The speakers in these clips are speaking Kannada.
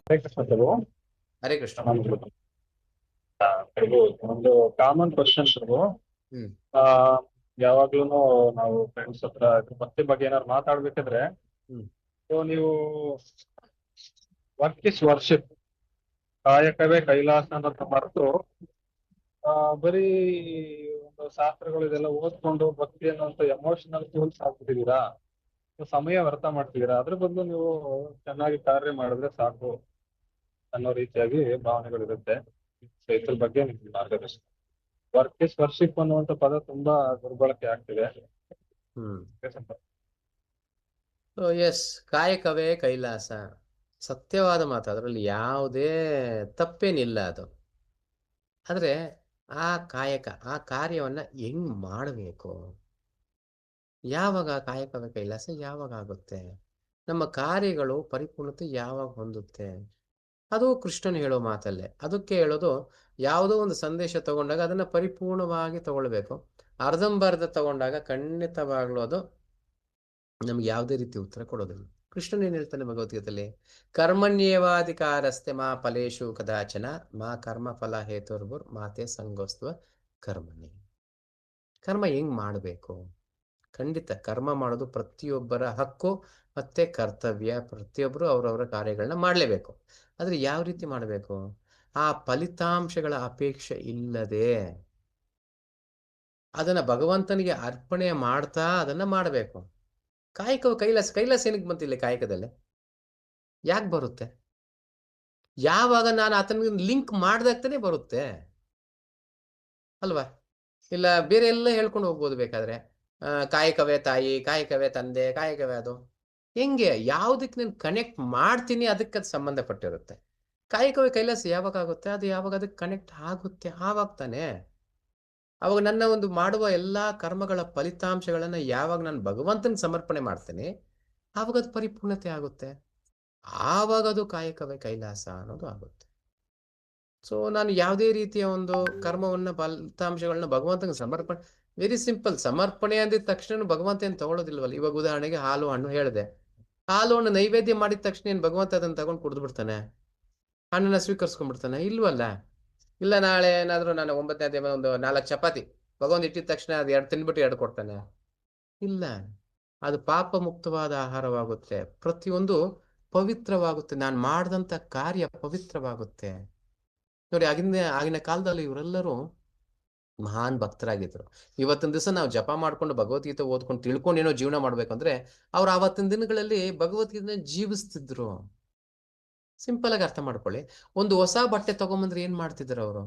ಹರೇ ಕೃಷ್ಣ ಪ್ರಭು. ಹರೇ ಕೃಷ್ಣ. ಪ್ರಭು, ಒಂದು ಕಾಮನ್ ಕ್ವಶನ್ ಪ್ರಭು. ಹ್ಮ್ ಆ ಯಾವಾಗ್ಲೂ ನಾವು ಫ್ರೆಂಡ್ಸ್ ಹತ್ರ ಭಕ್ತಿ ಬಗ್ಗೆ ಏನಾದ್ರು ಮಾತಾಡ್ಬೇಕಾದ್ರೆ ಹ್ಮ್ ನೀವು ವರ್ಕ್ ಇಸ್ ವರ್ಷಿಪ್, ಕಾಯಕವೇ ಕೈಲಾಸ ಅನ್ನೋದನ್ನ ಮರೆತು ಬರೀ ಒಂದು ಶಾಸ್ತ್ರಗಳು ಇದೆಲ್ಲ ಓದ್ಕೊಂಡು ಭಕ್ತಿ ಅನ್ನೋಂಥ ಎಮೋಷನಲ್ ಟೂಲ್ಸ್ ಹಾಕ್ಬಿಟ್ಟಿದ್ದೀರಾ, ಸಮಯ ವ್ಯರ್ಥ ಮಾಡ್ತಿದ್ದೀರಾ. ಅದ್ರ ಬದಲು ನೀವು ಚೆನ್ನಾಗಿ ಕಾರ್ಯ ಮಾಡಿದ್ರೆ ಸಾಕು ಅನ್ನೋ ರೀತಿಯಾಗಿ ಭಾವನೆಗಳಿರುತ್ತೆ. ಸೊ ಇದ್ರ ಬಗ್ಗೆ ನಿಮ್ಗೆ ಮಾರ್ಗದರ್ಶನ. ವರ್ಕ್ ಇಸ್ ವರ್ಷಿಪ್ ಅನ್ನುವಂಥ ಪದ ತುಂಬಾ ದುರ್ಬಳಕೆ ಆಗ್ತಿದೆ. ಹ್ಮ್ ಎಸ್, ಕಾಯಕವೇ ಕೈಲಾಸ, ಸತ್ಯವಾದ ಮಾತು, ಅದರಲ್ಲಿ ಯಾವುದೇ ತಪ್ಪೇನಿಲ್ಲ. ಅದು ಆದ್ರೆ ಆ ಕಾಯಕ, ಆ ಕಾರ್ಯವನ್ನ ಹೆಂಗ್ ಮಾಡಬೇಕು, ಯಾವಾಗ ಕಾಯಕವೇ ಕೈಲಾಸ ಯಾವಾಗ ಆಗುತ್ತೆ, ನಮ್ಮ ಕಾರ್ಯಗಳು ಪರಿಪೂರ್ಣತೆ ಯಾವಾಗ ಹೊಂದುತ್ತೆ, ಅದು ಕೃಷ್ಣನು ಹೇಳೋ ಮಾತಲ್ಲೇ. ಅದಕ್ಕೆ ಹೇಳೋದು, ಯಾವುದೋ ಒಂದು ಸಂದೇಶ ತಗೊಂಡಾಗ ಅದನ್ನ ಪರಿಪೂರ್ಣವಾಗಿ ತಗೊಳ್ಬೇಕು. ಅರ್ಧಂಬರ್ಧ ತಗೊಂಡಾಗ ಖಂಡಿತವಾಗ್ಲೂ ಅದು ನಮ್ಗೆ ಯಾವುದೇ ರೀತಿ ಉತ್ತರ ಕೊಡೋದಿಲ್ಲ. ಕೃಷ್ಣನ್ ಏನ್ ಹೇಳ್ತಾನೆ ಭಗವದ್ಗೀತೆಯಲ್ಲಿ? ಕರ್ಮಣ್ಯೇವಾಧಿಕಾರಸ್ತೆ ಮಾ ಫಲೇಶು ಕದಾಚನ ಮಾ ಕರ್ಮ ಫಲ ಹೇತುರ್ಭುರ್ ಮಾತೆ ಸಂಗೋಸ್ತ್ವ ಕರ್ಮಣಿ. ಕರ್ಮ ಹೆಂಗ್ ಮಾಡಬೇಕು? ಖಂಡಿತ ಕರ್ಮ ಮಾಡೋದು ಪ್ರತಿಯೊಬ್ಬರ ಹಕ್ಕು ಮತ್ತೆ ಕರ್ತವ್ಯ. ಪ್ರತಿಯೊಬ್ಬರು ಅವರವರ ಕಾರ್ಯಗಳನ್ನ ಮಾಡಲೇಬೇಕು. ಆದ್ರೆ ಯಾವ ರೀತಿ ಮಾಡಬೇಕು? ಆ ಫಲಿತಾಂಶಗಳ ಅಪೇಕ್ಷೆ ಇಲ್ಲದೆ ಅದನ್ನ ಭಗವಂತನಿಗೆ ಅರ್ಪಣೆ ಮಾಡ್ತಾ ಅದನ್ನ ಮಾಡಬೇಕು. ಕಾಯಕವು ಕೈಲಾಸ. ಕೈಲಾಸ ಏನಕ್ಕೆ ಬಂತಿಲ್ಲ ಕಾಯಕದಲ್ಲಿ? ಯಾಕೆ ಬರುತ್ತೆ? ಯಾವಾಗ ನಾನು ಆತನಿಗೆ ಲಿಂಕ್ ಮಾಡ್ದಾಗ್ತಾನೆ ಬರುತ್ತೆ ಅಲ್ವಾ? ಇಲ್ಲ ಬೇರೆ ಎಲ್ಲ ಹೇಳ್ಕೊಂಡು ಹೋಗ್ಬೋದು ಬೇಕಾದ್ರೆ. ಕಾಯಕವೇ ತಾಯಿ, ಕಾಯಕವೇ ತಂದೆ, ಕಾಯಕವೇ ಅದು. ಹೆಂಗೆ? ಯಾವುದಕ್ಕೆ ನಾನು ಕನೆಕ್ಟ್ ಮಾಡ್ತೀನಿ ಅದಕ್ಕೆ ಅದು ಸಂಬಂಧಪಟ್ಟಿರುತ್ತೆ. ಕಾಯಕವೇ ಕೈಲಾಸ ಯಾವಾಗ ಆಗುತ್ತೆ? ಅದು ಯಾವಾಗ ಅದಕ್ಕೆ ಕನೆಕ್ಟ್ ಆಗುತ್ತೆ ಆವಾಗ ತಾನೆ. ಅವಾಗ ನನ್ನ ಒಂದು ಮಾಡುವ ಎಲ್ಲಾ ಕರ್ಮಗಳ ಫಲಿತಾಂಶಗಳನ್ನ ಯಾವಾಗ ನಾನು ಭಗವಂತನಿಗೆ ಸಮರ್ಪಣೆ ಮಾಡ್ತೇನೆ ಆವಾಗ ಅದು ಪರಿಪೂರ್ಣತೆ ಆಗುತ್ತೆ. ಆವಾಗ ಅದು ಕಾಯಕವೇ ಕೈಲಾಸ ಅನ್ನೋದು ಆಗುತ್ತೆ. ಸೊ ನಾನು ಯಾವುದೇ ರೀತಿಯ ಒಂದು ಕರ್ಮವನ್ನ ಫಲಿತಾಂಶಗಳನ್ನ ಭಗವಂತನಿಗೆ ಸಮರ್ಪಣೆ, ವೆರಿ ಸಿಂಪಲ್. ಸಮರ್ಪಣೆ ಅಂದಿದ ತಕ್ಷಣ ಭಗವಂತ ಏನು ತಗೊಳ್ಳೋದಿಲ್ವಲ್ಲ. ಇವಾಗ ಉದಾಹರಣೆಗೆ ಹಾಲು ಹಣ್ಣು ಹೇಳಿದೆ, ಹಾಲು ಹಣ್ಣು ನೈವೇದ್ಯ ಮಾಡಿದ ತಕ್ಷಣ ಏನು ಭಗವಂತ ಅದನ್ನ ತಗೊಂಡು ಕುಡಿದು ಬಿಡ್ತಾನೆ? ಹಣ್ಣನ್ನ ಸ್ವೀಕರಿಸ್ಕೊಂಡ್ಬಿಡ್ತಾನೆ? ಇಲ್ವಲ್ಲ. ಇಲ್ಲ ನಾಳೆ ಏನಾದ್ರು ನಾನು 9ನೇ ಅಧ್ಯಾಯ ಒಂದು 4 ಚಪಾತಿ ಭಗವಂತ ಇಟ್ಟಿದ ತಕ್ಷಣ ಅದು 2 ತಿಂದ್ಬಿಟ್ಟು 2 ಕೊಡ್ತಾನೆ? ಇಲ್ಲ. ಅದು ಪಾಪ ಮುಕ್ತವಾದ ಆಹಾರವಾಗುತ್ತೆ. ಪ್ರತಿಯೊಂದು ಪವಿತ್ರವಾಗುತ್ತೆ. ನಾನು ಮಾಡಿದಂಥ ಕಾರ್ಯ ಪವಿತ್ರವಾಗುತ್ತೆ. ನೋಡಿ, ಆಗಿನ ಕಾಲದಲ್ಲಿ ಇವರೆಲ್ಲರೂ ಮಹಾನ್ ಭಕ್ತರಾಗಿದ್ರು. ಇವತ್ತಿನ ದಿವಸ ನಾವು ಜಪ ಮಾಡ್ಕೊಂಡು ಭಗವದ್ಗೀತೆ ಓದ್ಕೊಂಡು ತಿಳ್ಕೊಂಡು ಏನೋ ಜೀವನ ಮಾಡ್ಬೇಕಂದ್ರೆ ಅವ್ರು ಆವತ್ತಿನ ದಿನಗಳಲ್ಲಿ ಭಗವದ್ಗೀತೆ ಜೀವಿಸ್ತಿದ್ರು. ಸಿಂಪಲ್ ಆಗಿ ಅರ್ಥ ಮಾಡ್ಕೊಳ್ಳಿ. ಒಂದು ಹೊಸ ಬಟ್ಟೆ ತಗೊಂಬಂದ್ರೆ ಏನ್ ಮಾಡ್ತಿದ್ರು ಅವರು?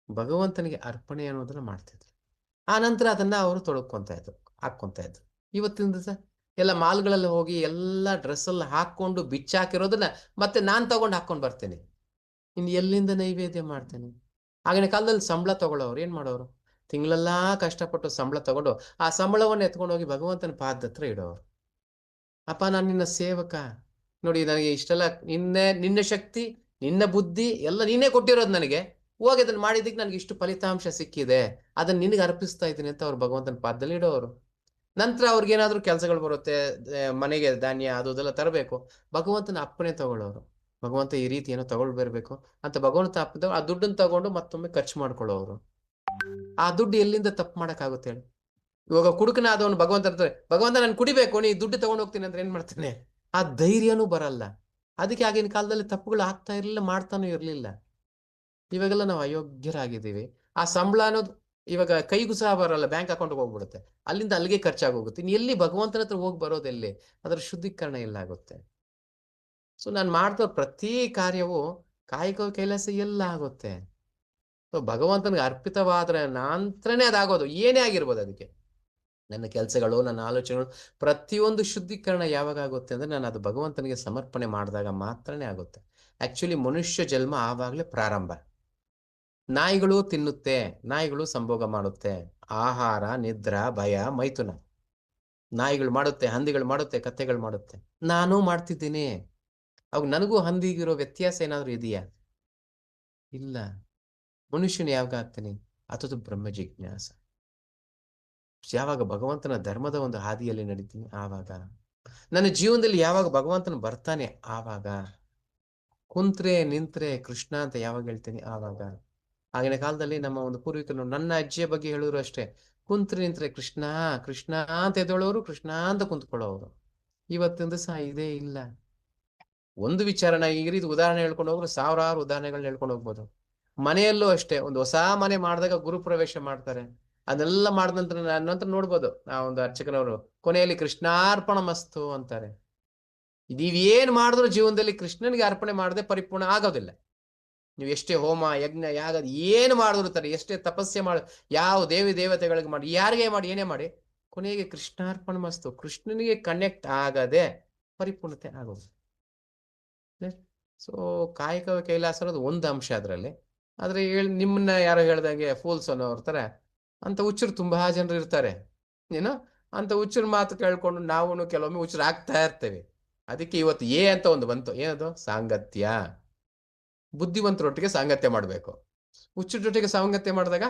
ಭಗವಂತನಿಗೆ ಅರ್ಪಣೆ ಅನ್ನೋದನ್ನ ಮಾಡ್ತಿದ್ರು. ಆ ನಂತರ ಅದನ್ನ ಅವರು ಹಾಕೊಂತ ಇದ್ರು. ಇವತ್ತಿನ ದಿವಸ ಎಲ್ಲ ಮಾಲ್ಗಳಲ್ಲಿ ಹೋಗಿ ಎಲ್ಲ ಡ್ರೆಸ್ ಎಲ್ಲ ಹಾಕೊಂಡು ಬಿಚ್ಚಾಕಿರೋದನ್ನ ಮತ್ತೆ ನಾನ್ ತಗೊಂಡು ಹಾಕೊಂಡು ಬರ್ತೇನೆ. ಇನ್ನು ಎಲ್ಲಿಂದ ನೈವೇದ್ಯ ಮಾಡ್ತೇನೆ? ಆಗಿನ ಕಾಲದಲ್ಲಿ ಸಂಬಳ ತಗೊಳ್ಳೋರು ಏನ್ ಮಾಡೋರು? ತಿಂಗಳೆಲ್ಲಾ ಕಷ್ಟಪಟ್ಟು ಸಂಬಳ ತಗೊಂಡು ಆ ಸಂಬಳವನ್ನು ಎತ್ಕೊಂಡು ಹೋಗಿ ಭಗವಂತನ ಪಾದದ ಹತ್ರ ಇಡೋರು. ಅಪ್ಪ, ನಾನು ನಿನ್ನ ಸೇವಕ, ನೋಡಿ ನನಗೆ ಇಷ್ಟೆಲ್ಲ ನಿನ್ನ ಶಕ್ತಿ, ನಿನ್ನ ಬುದ್ಧಿ ಎಲ್ಲ ನೀನೇ ಕೊಟ್ಟಿರೋದು ನನಗೆ. ಹೋಗಿ ಅದನ್ನ ಮಾಡಿದ್ದಕ್ಕೆ ನನಗೆ ಇಷ್ಟು ಫಲಿತಾಂಶ ಸಿಕ್ಕಿದೆ, ಅದನ್ನ ನಿನಗೆ ಅರ್ಪಿಸ್ತಾ ಇದ್ದೀನಿ ಅಂತ ಅವ್ರು ಭಗವಂತನ ಪಾದದಲ್ಲಿ ಇಡೋರು. ನಂತರ ಅವ್ರಿಗೇನಾದ್ರೂ ಕೆಲಸಗಳು ಬರುತ್ತೆ, ಮನೆಗೆ ಧಾನ್ಯ ಅದು ಇದೆಲ್ಲ ತರಬೇಕು, ಭಗವಂತನ ಅಪ್ಪಣೆ ತಗೊಳ್ಳೋರು. ಭಗವಂತ ಈ ರೀತಿ ಏನೋ ತಗೊಂಡು ಬರ್ಬೇಕು ಅಂತ ಭಗವಂತ ಅಪ್ಪ ಆ ದುಡ್ಡನ್ನು ತಗೊಂಡು ಮತ್ತೊಮ್ಮೆ ಖರ್ಚು ಮಾಡ್ಕೊಳ್ಳೋರು. ಆ ದುಡ್ಡು ಎಲ್ಲಿಂದ ತಪ್ಪು ಮಾಡಕ್ಕಾಗುತ್ತೆ ಹೇಳಿ? ಇವಾಗ ಕುಡುಕನ ಆದವನು ಭಗವಂತ ಇರ್ತಾರೆ, ಭಗವಂತ ನಾನು ಕುಡಿಬೇಕು, ನೀ ದುಡ್ಡು ತಗೊಂಡು ಹೋಗ್ತೀನಿ ಅಂದ್ರೆ ಏನ್ ಮಾಡ್ತಾನೆ? ಆ ಧೈರ್ಯನೂ ಬರಲ್ಲ. ಅದಕ್ಕೆ ಆಗಿನ ಕಾಲದಲ್ಲಿ ತಪ್ಪುಗಳು ಆಗ್ತಾ ಇರ್ಲಿಲ್ಲ, ಮಾಡ್ತಾನೂ ಇರ್ಲಿಲ್ಲ. ಇವಾಗೆಲ್ಲ ನಾವು ಅಯೋಗ್ಯರಾಗಿದ್ದೀವಿ. ಆ ಸಂಬಳ ಅನ್ನೋದು ಇವಾಗ ಕೈಗೂ ಸಹ ಬರಲ್ಲ, ಬ್ಯಾಂಕ್ ಅಕೌಂಟ್ಗೆ ಹೋಗ್ಬಿಡುತ್ತೆ, ಅಲ್ಲಿಂದ ಅಲ್ಲಿಗೆ ಖರ್ಚಾಗೋಗುತ್ತೆ. ಇನ್ನು ಎಲ್ಲಿ ಭಗವಂತನ ಹತ್ರ ಹೋಗಿ ಬರೋದೆಲ್ಲಿ? ಅದರ ಶುದ್ಧೀಕರಣ ಎಲ್ಲ ಆಗುತ್ತೆ. ಸೊ ನಾನು ಮಾಡ್ತಾ ಪ್ರತಿ ಕಾರ್ಯವು ಕಾಯಕ ಕೈಲಾಸ ಎಲ್ಲ ಆಗುತ್ತೆ. ಸೊ ಭಗವಂತನಿಗೆ ಅರ್ಪಿತವಾದ್ರೆ ನಂತರನೇ ಅದಾಗೋದು. ಏನೇ ಆಗಿರ್ಬೋದು ಅದಕ್ಕೆ. ನನ್ನ ಕೆಲಸಗಳು, ನನ್ನ ಆಲೋಚನೆಗಳು, ಪ್ರತಿಯೊಂದು ಶುದ್ಧೀಕರಣ ಯಾವಾಗ ಆಗುತ್ತೆ ಅಂದ್ರೆ ನಾನು ಅದು ಭಗವಂತನಿಗೆ ಸಮರ್ಪಣೆ ಮಾಡಿದಾಗ ಮಾತ್ರನೇ ಆಗುತ್ತೆ. ಆಕ್ಚುಲಿ ಮನುಷ್ಯ ಜನ್ಮ ಆವಾಗಲೇ ಪ್ರಾರಂಭ. ನಾಯಿಗಳು ತಿನ್ನುತ್ತೆ, ನಾಯಿಗಳು ಸಂಭೋಗ ಮಾಡುತ್ತೆ, ಆಹಾರ, ನಿದ್ರಾ, ಭಯ, ಮೈಥುನ. ನಾಯಿಗಳು ಮಾಡುತ್ತೆ, ಹಂದಿಗಳು ಮಾಡುತ್ತೆ, ಕತ್ತೆಗಳು ಮಾಡುತ್ತೆ, ನಾನೂ ಮಾಡ್ತಿದ್ದೀನಿ. ಅವಾಗ ನನಗೂ ಹಂದಿಗಿರೋ ವ್ಯತ್ಯಾಸ ಏನಾದ್ರು ಇದೆಯಾ? ಇಲ್ಲ. ಮನುಷ್ಯನ ಯಾವಾಗ ಆಗ್ತಾನೆ? ಅದು ಬ್ರಹ್ಮ ಜಿಜ್ಞಾಸ. ಯಾವಾಗ ಭಗವಂತನ ಧರ್ಮದ ಒಂದು ಹಾದಿಯಲ್ಲಿ ನಡೀತೀನಿ ಆವಾಗ. ನನ್ನ ಜೀವನದಲ್ಲಿ ಯಾವಾಗ ಭಗವಂತನ ಬರ್ತಾನೆ ಆವಾಗ. ಕುಂತ್ರೆ ನಿಂತ್ರೆ ಕೃಷ್ಣ ಅಂತ ಯಾವಾಗ ಹೇಳ್ತೀನಿ ಆವಾಗ. ಆಗಿನ ಕಾಲದಲ್ಲಿ ನಮ್ಮ ಒಂದು ಪೂರ್ವಿಕರು, ನನ್ನ ಅಜ್ಜಿಯ ಬಗ್ಗೆ ಹೇಳಿದ್ರು ಅಷ್ಟೇ, ಕುಂತ್ರೆ ನಿಂತ್ರೆ ಕೃಷ್ಣ ಕೃಷ್ಣ ಅಂತ ಎದ್ದೇಳೋರು, ಕೃಷ್ಣ ಅಂತ ಕುಂತ್ಕೊಳ್ಳೋರು. ಇವತ್ತಿನ ದಿವಸ ಇದೇ ಇಲ್ಲ. ಒಂದು ವಿಚಾರನ ಈಗ ಇದು ಉದಾಹರಣೆ ಹೇಳ್ಕೊಂಡು ಹೋದ್ರೆ ಸಾವಿರಾರು ಉದಾಹರಣೆಗಳನ್ನ ಹೇಳ್ಕೊಂಡು ಹೋಗ್ಬೋದು. ಮನೆಯಲ್ಲೂ ಅಷ್ಟೇ, ಒಂದು ಹೊಸ ಮನೆ ಮಾಡಿದಾಗ ಗುರುಪ್ರವೇಶ ಮಾಡ್ತಾರೆ. ಅದೆಲ್ಲ ಮಾಡಿದ ನಂತರ ನೋಡ್ಬೋದು ಆ ಒಂದು ಅರ್ಚಕನವರು ಕೊನೆಯಲ್ಲಿ ಕೃಷ್ಣಾರ್ಪಣ ಮಸ್ತು ಅಂತಾರೆ. ನೀವೇನ್ ಮಾಡಿದ್ರು ಜೀವನದಲ್ಲಿ ಕೃಷ್ಣನಿಗೆ ಅರ್ಪಣೆ ಮಾಡದೆ ಪರಿಪೂರ್ಣ ಆಗೋದಿಲ್ಲ. ನೀವು ಎಷ್ಟೇ ಹೋಮ ಯಜ್ಞ ಯಾಗ ಏನು ಮಾಡಿದ್ರು ತಾರೆ, ಎಷ್ಟೇ ತಪಸ್ಸೆ ಮಾಡಿ, ಯಾವ ದೇವಿ ದೇವತೆಗಳಿಗೆ ಮಾಡಿ, ಯಾರಿಗೆ ಮಾಡಿ, ಏನೇ ಮಾಡಿ, ಕೊನೆಗೆ ಕೃಷ್ಣಾರ್ಪಣ ಮಸ್ತು, ಕೃಷ್ಣನಿಗೆ ಕನೆಕ್ಟ್ ಆಗದೆ ಪರಿಪೂರ್ಣತೆ ಆಗೋದು. ಸೊ ಕಾಯಕ ಕೈಲಾಸ ಅನ್ನೋದು ಒಂದು ಅಂಶ ಅದರಲ್ಲಿ. ಆದ್ರೆ ನಿಮ್ಮನ್ನ ಯಾರೋ ಹೇಳ್ದಂಗೆ ಫೂಲ್ಸ್ ಅನ್ನೋರ್ ತರ ಅಂತ ಹುಚ್ಚರು ತುಂಬಾ ಜನರು ಇರ್ತಾರೆ. ಏನೋ ಅಂತ ಹುಚ್ಚರ ಮಾತು ಕೇಳ್ಕೊಂಡು ನಾವು ಕೆಲವೊಮ್ಮೆ ಹುಚ್ಚರು ಆಗ್ತಾ ಇರ್ತೇವೆ. ಅದಕ್ಕೆ ಇವತ್ತು ಅಂತ ಒಂದು ಬಂತು, ಏನದು? ಸಾಂಗತ್ಯ. ಬುದ್ಧಿವಂತರೊಟ್ಟಿಗೆ ಸಾಂಗತ್ಯ ಮಾಡ್ಬೇಕು. ಹುಚ್ಚರೊಟ್ಟಿಗೆ ಸಾಂಗತ್ಯ ಮಾಡಿದಾಗ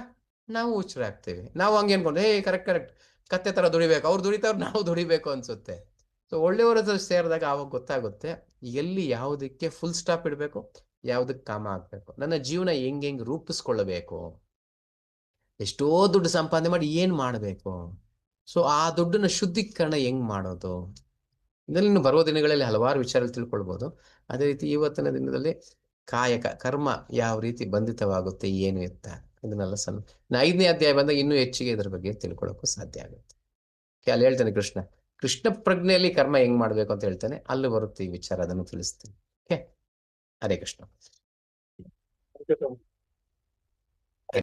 ನಾವು ಹುಚ್ಚರಾಗ್ತೇವೆ. ನಾವು ಹಂಗೆ ಅನ್ಕೊಂಡು ಕರೆಕ್ಟ್ ಕತ್ತೆ ತರ ದುಡಿಬೇಕು, ಅವ್ರು ದುಡಿತಾವ್ರು ನಾವು ದುಡಿಬೇಕು ಅನ್ಸುತ್ತೆ. ಸೊ ಒಳ್ಳೆಯವರ ಸೇರಿದಾಗ ಆವಾಗ ಗೊತ್ತಾಗುತ್ತೆ ಎಲ್ಲಿ ಯಾವುದಕ್ಕೆ ಫುಲ್ ಸ್ಟಾಪ್ ಇಡಬೇಕು, ಯಾವುದಕ್ಕೆ ಕಾಮ ಆಗ್ಬೇಕು, ನನ್ನ ಜೀವನ ಹೆಂಗ್ ರೂಪಿಸ್ಕೊಳ್ಳಬೇಕು, ಎಷ್ಟೋ ದುಡ್ಡು ಸಂಪಾದನೆ ಮಾಡಿ ಏನ್ ಮಾಡಬೇಕು, ಸೊ ಆ ದುಡ್ಡನ್ನ ಶುದ್ಧೀಕರಣ ಹೆಂಗ್ ಮಾಡೋದು, ಇದರಲ್ಲಿ ಇನ್ನು ಬರುವ ದಿನಗಳಲ್ಲಿ ಹಲವಾರು ವಿಚಾರ ತಿಳ್ಕೊಳ್ಬಹುದು. ಅದೇ ರೀತಿ ಇವತ್ತಿನ ದಿನದಲ್ಲಿ ಕಾಯಕ ಕರ್ಮ ಯಾವ ರೀತಿ ಬಂಧಿತವಾಗುತ್ತೆ, ಏನು ಎತ್ತ, ಇದನ್ನೆಲ್ಲ 5ನೇ ಅಧ್ಯಾಯ ಬಂದಾಗ ಇನ್ನೂ ಹೆಚ್ಚಿಗೆ ಇದ್ರ ಬಗ್ಗೆ ತಿಳ್ಕೊಳ್ಳೋಕ್ಕೂ ಸಾಧ್ಯ ಆಗುತ್ತೆ. ಅಲ್ಲಿ ಹೇಳ್ತಾನೆ ಕೃಷ್ಣ ಪ್ರಜ್ಞೆಯಲ್ಲಿ ಕರ್ಮ ಹೆಂಗ್ ಮಾಡ್ಬೇಕು ಅಂತ ಹೇಳ್ತಾನೆ. ಅಲ್ಲಿ ಬರುತ್ತೆ ಈ ವಿಚಾರ, ಅದನ್ನು ತಿಳಿಸ್ತೀನಿ. ಓಕೆ, ಹರೇ ಕೃಷ್ಣ.